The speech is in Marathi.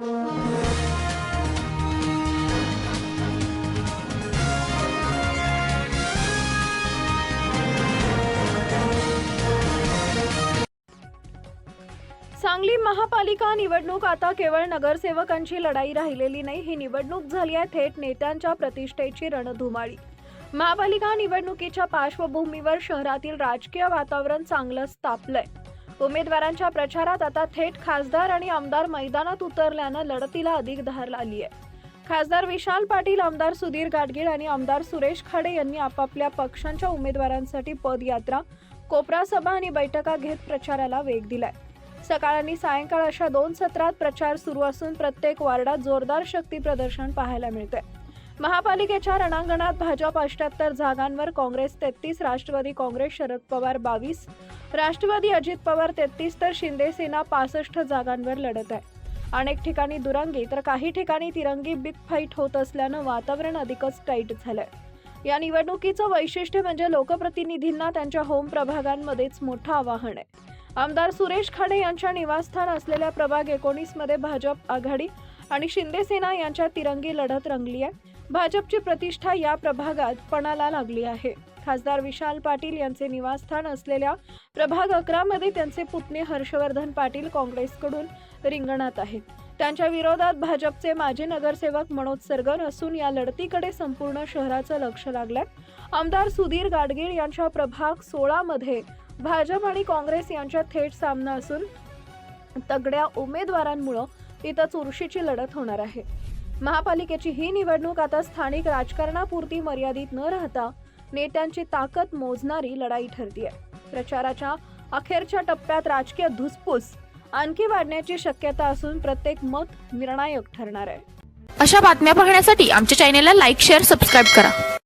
सांगली महापालिका निवडणूक आता केवळ नगरसेवकांची लढाई राहिलेली नाही, ही निवडणूक झाली आहे थेट नेत्यांच्या प्रतिष्ठेची रणधुमाळी। महापालिका निवडणुकीच्या पार्श्वभूमीवर शहरातील राजकीय वातावरण चांगलंच तापलंय। उमेदवारांच्या प्रचारात आता थेट खासदार आणि आमदार मैदानात उतरल्यानं लढतीला अधिक धार आली आहे। खासदार विशाल पाटील, आमदार सुधीर गाडगीळ आणि आमदार सुरेश खाडे यांनी आपापल्या पक्षांच्या उमेदवारांसाठी पदयात्रा, कोपरा सभा आणि बैठका घेत प्रचाराला वेग दिलाय। सकाळ आणि सायंकाळ अशा 2 सत्रात प्रचार सुरू असून प्रत्येक वार्डात जोरदार शक्ती प्रदर्शन पाहायला मिळते। महापालिकेच्या रणांगणात भाजप 78 जागांवर, काँग्रेस 33, राष्ट्रवादी काँग्रेस शरद पवार 22, राष्ट्रवादी अजित पवार 33 तर शिंदे सेना 65 जागांवर लढत आहे। अनेक ठिकाणी दुरंगी तर काही ठिकाणी तिरंगी बिग फाईट होत असल्यानं वातावरण अधिकच टाईट झालंय। या निवडणुकीचं वैशिष्ट्य म्हणजे लोकप्रतिनिधींना त्यांच्या होम प्रभागांमध्येच मोठं आवाहन आहे। आमदार सुरेश खाडे यांच्या निवासस्थान असलेल्या प्रभाग 19 मध्ये भाजप आघाडी आणि शिंदे सेना यांच्या तिरंगी लढत रंगली आहे। भाजपची प्रतिष्ठा या प्रभागात पणाला लागली आहे। खासदार विशाल पाटील यांचे निवासस्थान असलेल्या प्रभाग 11 मध्ये त्यांचे पुतणे हर्षवर्धन पाटील काँग्रेसकडून रिंगणात आहेत। त्यांच्या विरोधात भाजपचे माजी नगरसेवक मनोज सरगर असून या लढतीकडे संपूर्ण शहराचं लक्ष लागलंय। आमदार सुधीर गाडगीळ यांच्या प्रभाग 16 मध्ये भाजप आणि काँग्रेस यांच्यात थेट सामना असून तगड्या उमेदवारांमुळे इथं चुरशीची लढत होणार आहे। महापालिकेची ही निवडणूक आता स्थानिक राजकारणापुरती मर्यादित न राहता नेत्यांची ताकद मोजणारी लढाई ठरते आहे। प्रचाराच्या अखेरच्या टप्प्यात राजकीय धुसफूस आणखी वाढण्याची शक्यता असून प्रत्येक मत निर्णायक ठरणार आहे। अशा बातम्या पाहण्यासाठी आमच्या चॅनेलला लाईक, शेअर, सबस्क्राईब करा।